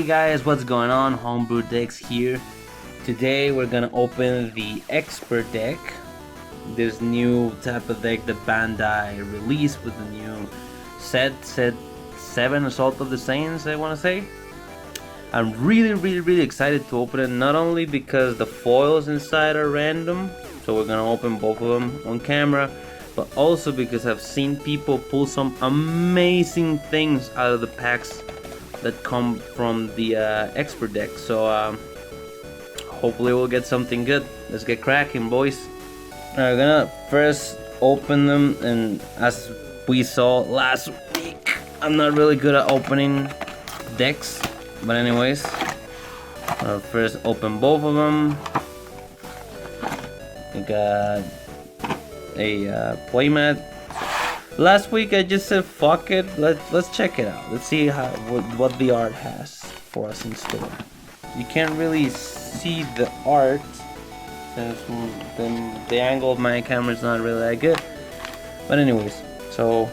Hey guys, what's going on? Homebrew Decks here. Today we're gonna open the Expert deck. This new type of deck that Bandai released with the new set 7 Assault of the Saints, I wanna say. I'm really excited to open it, not only because the foils inside are random, so we're gonna open both of them on camera, but also because I've seen people pull some amazing things out of the packs that come from the Expert deck. So hopefully we'll get something good. Let's get cracking, boys. We're gonna first open them, and as we saw last week, I'm not really good at opening decks, but anyways, I'll first open both of them. We got a playmat. Last week I just said fuck it, let's check it out. Let's see what the art has for us in store. You can't really see the art since the angle of my camera is not really that good. But anyways, so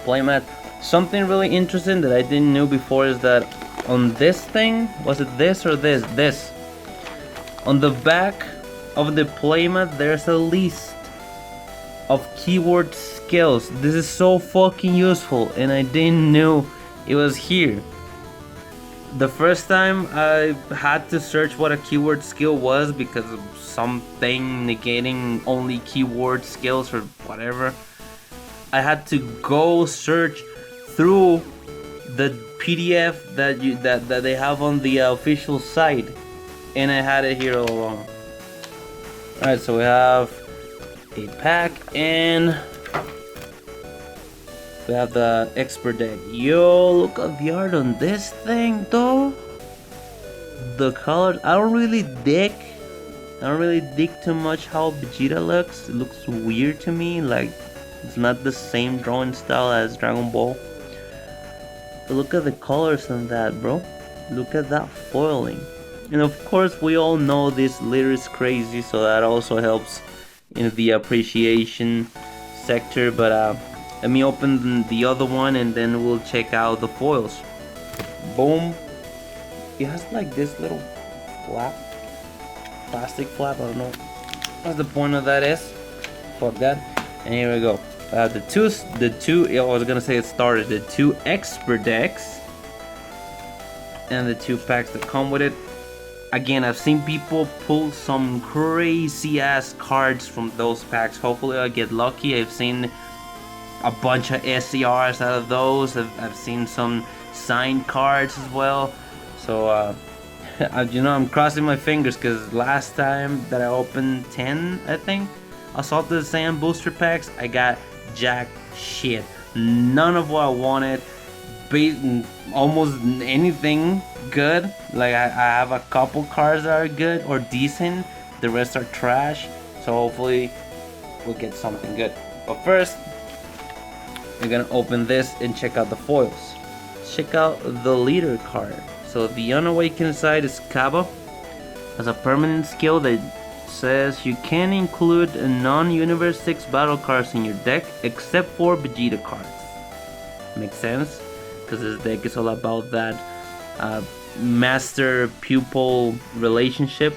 playmat. Something really interesting that I didn't know before is that on this thing, was it this or this? This. On the back of the playmat there's a list of keyword skills. This is so fucking useful, and I didn't know it was here. The first time I had to search what a keyword skill was because of something negating only keyword skills or whatever. I had to go search through the PDF that they have on the official site, and I had it here all along. Alright, so we have a pack, and we have the Expert deck. Yo, look at the art on this thing though. The colors, I don't really dig too much how Vegeta looks. It looks weird to me, like it's not the same drawing style as Dragon Ball. But look at the colors on that, bro. Look at that foiling. And of course we all know this litter is crazy, so that also helps in the appreciation sector. But let me open the other one and then we'll check out the foils. Boom. It has like this little flap, plastic flap. I don't know what the point of that is. Fuck that. And here we go. The two. I was gonna say it started. The two Expert decks and the two packs that come with it. Again, I've seen people pull some crazy ass cards from those packs. Hopefully I get lucky. I've seen a bunch of SCRs out of those. I've seen some signed cards as well. So you know, I'm crossing my fingers, because last time that I opened 10, I think, Assault of the Saiyan booster packs, I got jack shit. None of what I wanted. Almost anything good. Like I have a couple cards that are good or decent, the rest are trash. So hopefully we'll get something good. But first we're gonna open this and check out the foils. Check out the leader card. So the unawakened side is Kaba. Has a permanent skill that says you can include a non-Universe 6 battle cards in your deck except for Vegeta cards. Makes sense, because this deck is all about that master pupil relationship.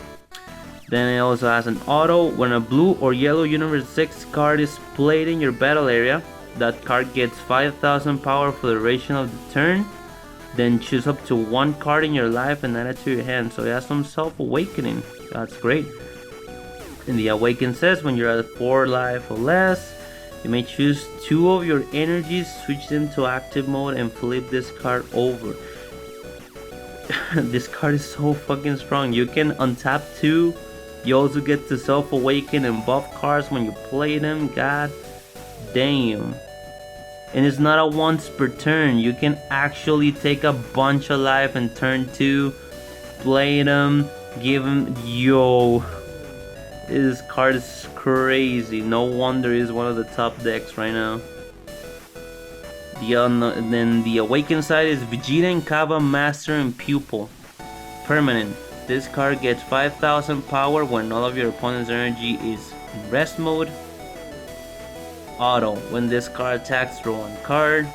Then it also has an auto. When a blue or yellow Universe 6 card is played in your battle area, that card gets 5,000 power for the duration of the turn. Then choose up to one card in your life and add it to your hand. So it has some self-awakening. That's great. And the awaken says when you're at 4 life or less, you may choose 2 of your energies, switch them to active mode, and flip this card over. This card is so fucking strong. You can untap 2. You also get to self-awaken and buff cards when you play them. God damn. And it's not a once per turn. You can actually take a bunch of life and turn 2, play them, give them. Yo, this card is crazy. No wonder it's one of the top decks right now. Then the awakened side is Vegeta and Kaba, Master and Pupil. Permanent. This card gets 5,000 power when all of your opponent's energy is in rest mode. Auto. When this card attacks, draw one card.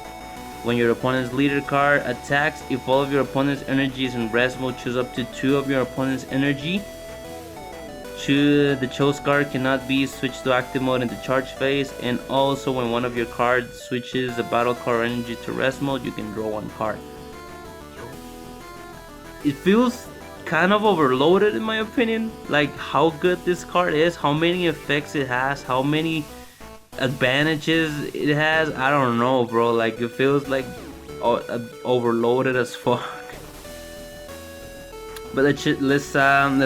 When your opponent's leader card attacks, if all of your opponent's energy is in rest mode, choose up to 2 of your opponent's energy. The chose card cannot be switched to active mode in the charge phase, and also when one of your cards switches the battle card energy to rest mode, you can draw 1 card. It feels kind of overloaded in my opinion, like how good this card is, how many effects it has, how many advantages it has. I don't know, bro, like it feels like overloaded as fuck. But let's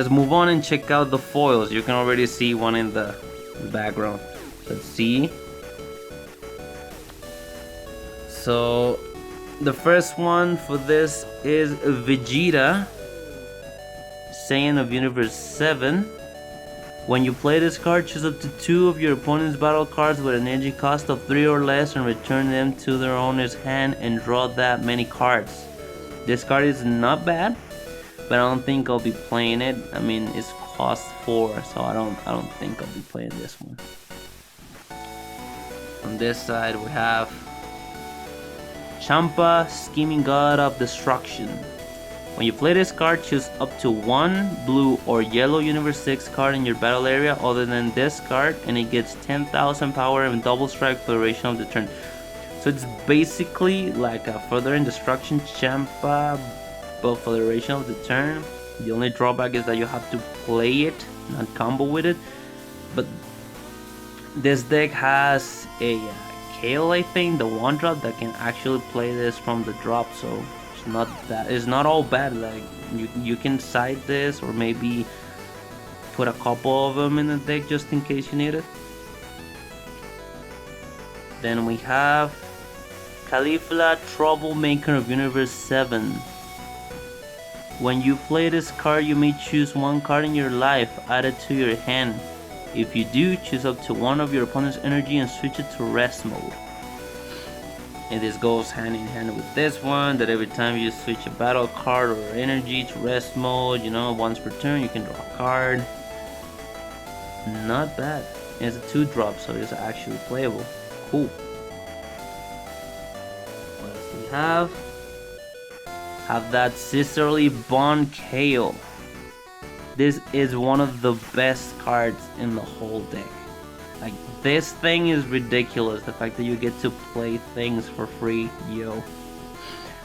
move on and check out the foils. You can already see one in the background. Let's see. So the first one for this is Vegeta, Saiyan of Universe 7. When you play this card, choose up to 2 of your opponent's battle cards with an energy cost of 3 or less and return them to their owner's hand and draw that many cards. This card is not bad, but I don't think I'll be playing it. I mean, it's cost 4, so I don't think I'll be playing this one. On this side we have Champa, Scheming God of Destruction. When you play this card, choose up to 1 blue or yellow Universe 6 card in your battle area other than this card, and it gets 10,000 power and double strike for the duration of the turn. So it's basically like a Further in Destruction Champa, but for the duration of the turn. The only drawback is that you have to play it, not combo with it. But this deck has a Kale, I think, the 1-drop that can actually play this from the drop, so it's not all bad. Like you can side this or maybe put a couple of them in the deck just in case you need it. Then we have Caulifla, Troublemaker of Universe 7. When you play this card, you may choose 1 card in your life added to your hand. If you do, choose up to 1 of your opponent's energy and switch it to rest mode. And this goes hand in hand with this one, that every time you switch a battle card or energy to rest mode, you know, once per turn you can draw a card. Not bad. It's a 2-drop, so it's actually playable. Cool. What else do we have? Have that Sisterly Bond Kale. This is one of the best cards in the whole deck. Like, this thing is ridiculous, the fact that you get to play things for free, yo.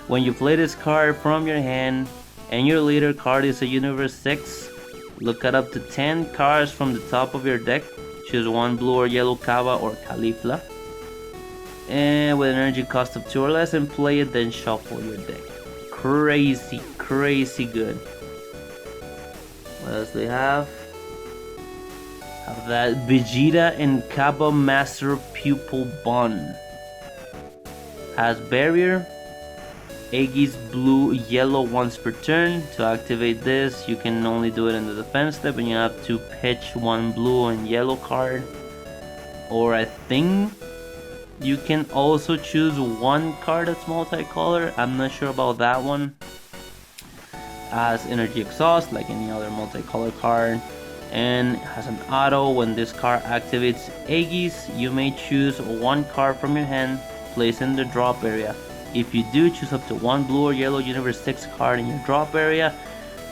When you play this card from your hand and your leader card is a Universe 6, look at up to 10 cards from the top of your deck, choose 1 blue or yellow Kava or Caulifla, and with an energy cost of 2 or less, and play it, then shuffle your deck. Crazy, crazy good. What else do we have? Have that Vegeta and Kappa Master Pupil Bond. Has barrier, Aegis blue yellow once per turn. To activate this, you can only do it in the defense step, and you have to pitch 1 blue and yellow card. Or I think you can also choose 1 card that's multicolor. I'm not sure about that one. Has energy exhaust like any other multicolor card, and has an auto. When this card activates Aegis, you may choose 1 card from your hand, place in the drop area. If you do, choose up to 1 blue or yellow Universe 6 card in your drop area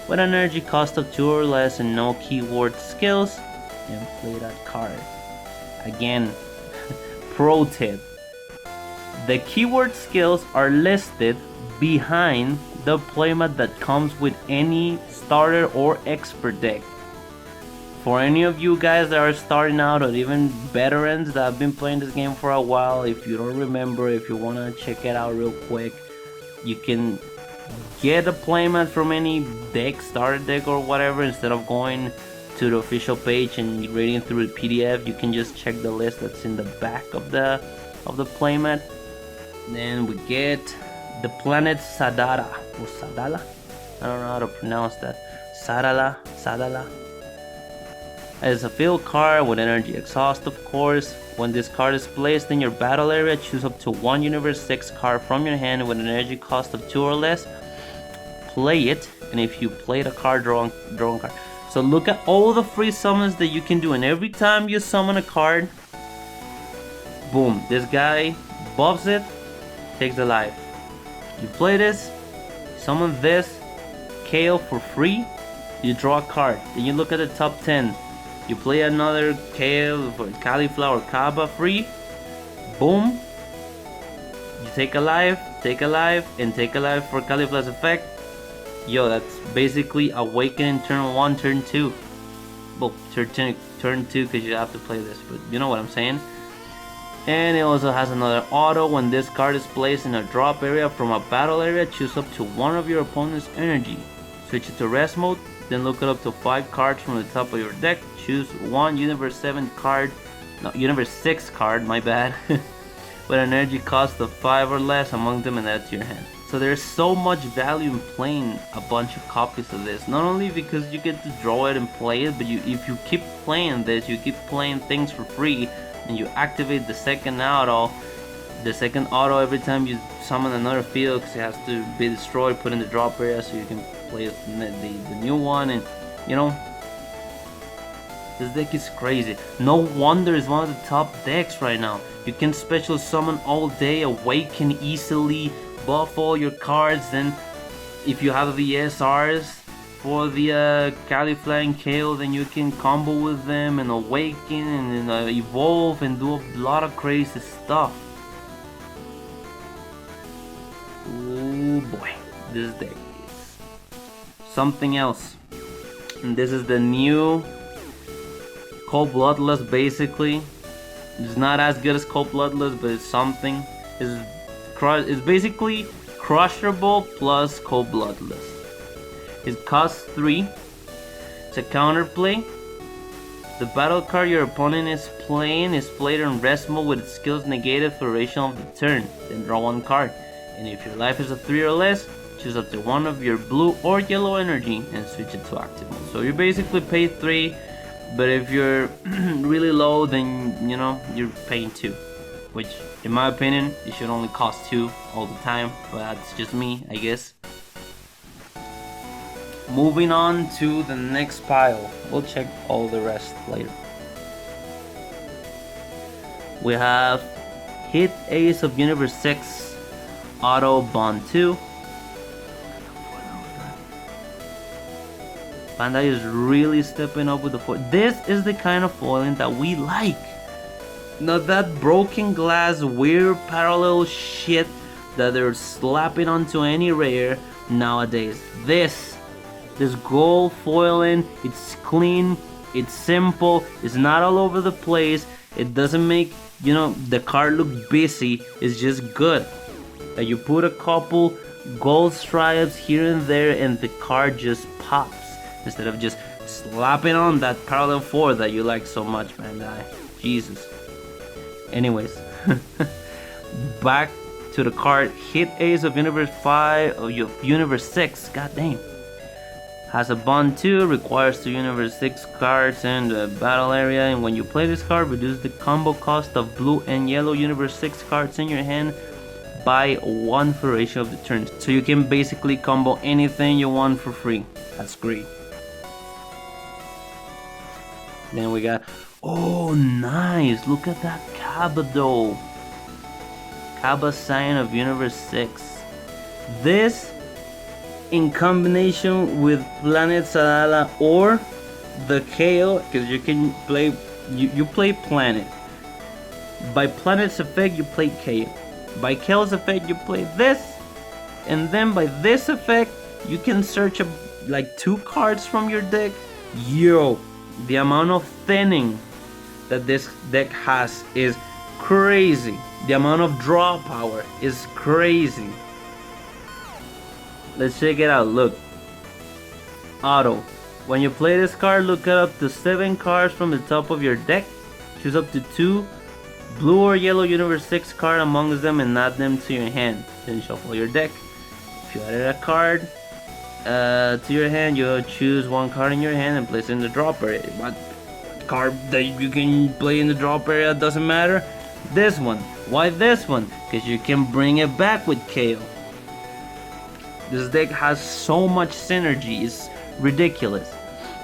with an energy cost of 2 or less and no keyword skills, and play that card. Again, pro tip: the keyword skills are listed behind the playmat that comes with any starter or expert deck. For any of you guys that are starting out, or even veterans that have been playing this game for a while, if you don't remember, if you want to check it out real quick, you can get a playmat from any deck, starter deck or whatever. Instead of going to the official page and reading through the PDF, you can just check the list that's in the back of the playmat. Then we get the planet Sadara or Sadala. I don't know how to pronounce that. Sadala. It's a field card with energy exhaust, of course. When this card is placed in your battle area, choose up to 1 Universe 6 card from your hand with an energy cost of 2 or less. Play it, and if you played a card, draw a card. So look at all the free summons that you can do, and every time you summon a card, boom, this guy buffs it, takes the life. You play this, summon this, KO for free, you draw a card. Then you look at the top 10. You play another KO for Cauliflower Kaba free. Boom. You take a life, and take a life for Cauliflower's effect. Yo, that's basically Awakening turn 1, turn 2. Well, turn 2 because you have to play this, but you know what I'm saying. And it also has another auto. When this card is placed in a drop area from a battle area, choose up to one of your opponent's energy. Switch it to rest mode, then look up to 5 cards from the top of your deck. Choose one Universe 7 card, no, Universe 6 card, my bad, with an energy cost of 5 or less among them and add to your hand. So there's so much value in playing a bunch of copies of this. Not only because you get to draw it and play it, but if you keep playing this, you keep playing things for free, and you activate the second auto every time you summon another field, because it has to be destroyed, put in the drop area so you can play the new one. And you know, this deck is crazy. No wonder it's one of the top decks right now. You can special summon all day, awaken easily, buff all your cards, and if you have the SRs for the Cauliflower and KO, then you can combo with them and awaken and evolve and do a lot of crazy stuff. Oh boy, this deck is something else. And this is the new Cold Bloodlust. Basically, it's not as good as Cold Bloodlust, but it's something. It's basically Crushable plus Cold Bloodlust. It costs 3. It's a counterplay. The battle card your opponent is playing is played in rest mode with its skills negated for the duration of the turn. Then draw 1 card. And if your life is a 3 or less, choose up to one of your blue or yellow energy and switch it to active mode. So you basically pay 3, but if you're really low, then you know you're paying 2. Which, in my opinion, it should only cost 2 all the time. But that's just me, I guess. Moving on to the next pile. We'll check all the rest later. We have Hit Ace of Universe 6 Auto Bond 2. Bandai is really stepping up with the foil. This is the kind of foiling that we like. Not that broken glass, weird parallel shit that they're slapping onto any rare nowadays. This gold foiling, it's clean, it's simple, it's not all over the place, it doesn't make, you know, the card look busy, it's just good. Like you put a couple gold stripes here and there and the card just pops, instead of just slapping on that parallel 4 that you like so much, man. Jesus. Anyways, back to the card. Hit Ace of Universe 5 of Universe 6, god dang. Has a bond 2, requires 2 Universe 6 cards in the battle area, and when you play this card, reduce the combo cost of blue and yellow Universe 6 cards in your hand by 1 for ratio of the turn. So you can basically combo anything you want for free. That's great. Then we got, oh nice, look at that Kaba though. Kaba Sign of Universe 6. This, in combination with Planet Sadala or the KO, because you can play, you play Planet. By Planet's effect, you play KO. By KO's effect, you play this, and then by this effect, you can search up like 2 cards from your deck. Yo, the amount of thinning that this deck has is crazy. The amount of draw power is crazy. Let's check it out. Look, auto. When you play this card, look up to 7 cards from the top of your deck. Choose up to 2 blue or yellow Universe 6 card amongst them and add them to your hand. Then shuffle your deck. If you added a card to your hand, you'll choose 1 card in your hand and place it in the drop area. What card that you can play in the drop area doesn't matter. This one. Why this one? Because you can bring it back with KO. This deck has so much synergy, it's ridiculous.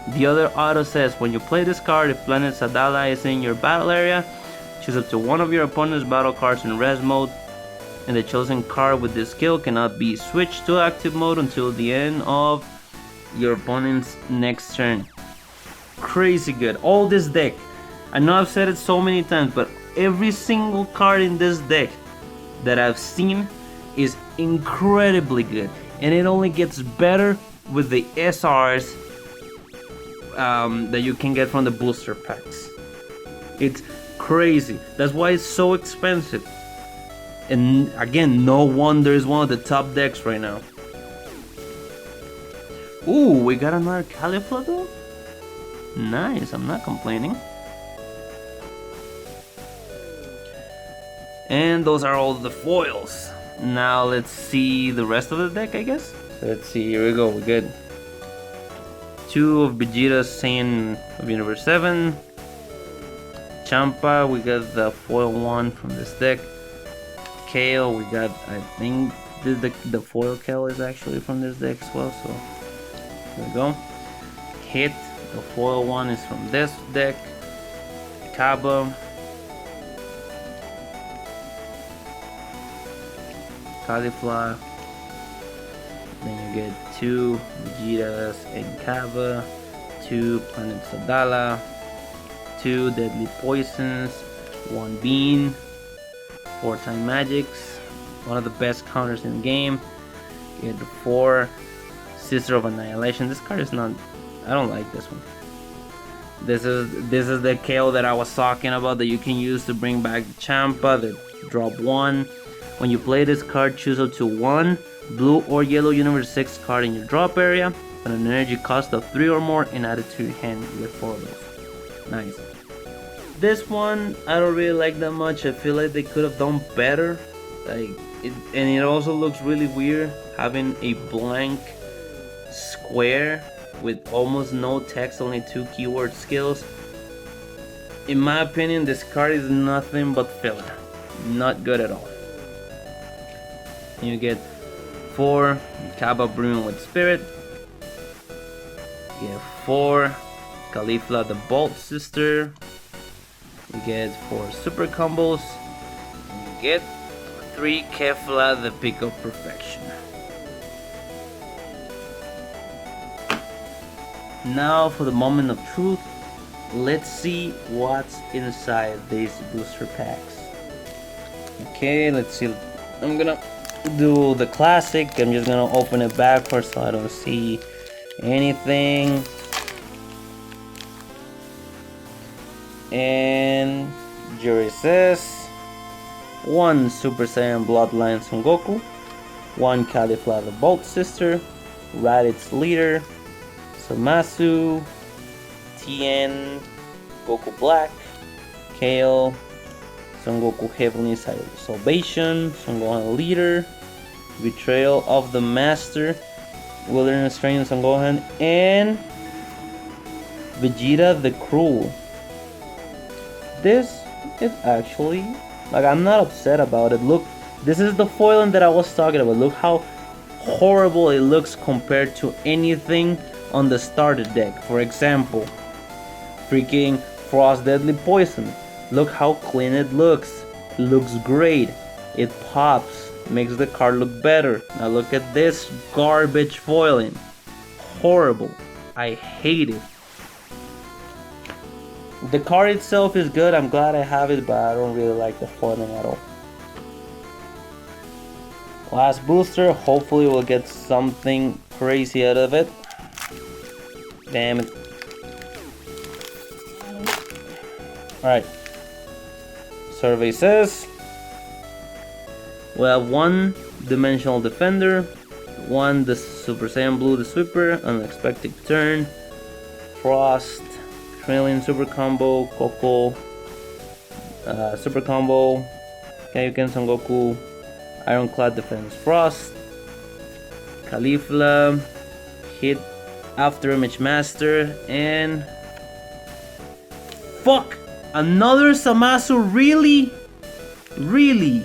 The other auto says, when you play this card, if Planet Sadala is in your battle area, choose up to one of your opponent's battle cards in rest mode and the chosen card with this skill cannot be switched to active mode until the end of your opponent's next turn. Crazy good. All this deck, I know I've said it so many times, but every single card in this deck that I've seen is incredibly good, and it only gets better with the SRs that you can get from the booster packs. It's crazy. That's why it's so expensive. And again, no wonder it's one of the top decks right now. Ooh, we got another Caulifla though? Nice, I'm not complaining. And those are all the foils. Now let's see the rest of the deck, I guess. So let's see, here we go, we're good. 2 of Vegeta Saiyan of Universe 7. Champa, we got the foil one from this deck. Kale, we got, I think the foil Kale is actually from this deck as well, so there we go. Hit, the foil one is from this deck. Kaba, Caulifla, then you get 2 Vegetas and Kaba, 2 Planet Sadala, 2 Deadly Poisons, 1 Bean, 4 Time Magics, one of the best counters in the game. You get the 4 Sister of Annihilation. This card is not, I don't like this one. This is the KO that I was talking about that you can use to bring back Champa, that drop 1. When you play this card, choose up to 1 blue or yellow Universe 6 card in your drop area with an energy cost of 3 or more and add it to your hand. You get 4 of those. Nice. This one I don't really like that much. I feel like they could have done better. And it also looks really weird having a blank square with almost no text, only 2 keyword skills. In my opinion, this card is nothing but filler. Not good at all. You get 4 Kaba Brimming with Spirit. You get 4 Caulifla the Bolt Sister. You get 4 Super Combos. And you get 3 Kefla the Pick of Perfection. Now for the moment of truth. Let's see what's inside these booster packs. Okay, let's see. I'm gonna do the classic. I'm just gonna open it backwards so I don't see anything. And jury says 1 Super Saiyan Bloodline Son Goku, 1 Caulifla the Bolt Sister, Raditz Leader, Zamasu, Tien, Goku Black, Kale, Son Goku Heavenly Salvation, Son Gohan Leader, Betrayal of the Master, Wilderness Train Son Gohan, and Vegeta the Cruel. This is actually, like, I'm not upset about it. Look, this is the foiling that I was talking about. Look how horrible it looks compared to anything on the starter deck. For example, freaking Frost Deadly Poison. Look how clean it looks. It looks great. It pops. Makes the card look better. Now look at this garbage foiling. Horrible. I hate it. The card itself is good. I'm glad I have it, but I don't really like the foiling at all. Last booster. Hopefully we'll get something crazy out of it. Damn it. Alright. Survey says we have 1 Dimensional Defender, 1 the Super Saiyan Blue the Sweeper, Unexpected Turn, Frost, Krillin Super Combo, Coco Super Combo, Kaioken Son Goku, Ironclad Defense Frost, Caulifla, Hit After Image Master, and fuck! Another Zamasu, really? Really?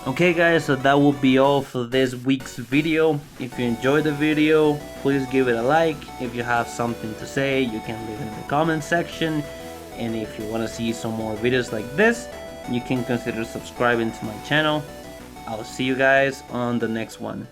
Okay guys, so that will be all for this week's video. If you enjoyed the video, please give it a like. If you have something to say, you can leave it in the comment section. And if you want to see some more videos like this, you can consider subscribing to my channel. I'll see you guys on the next one.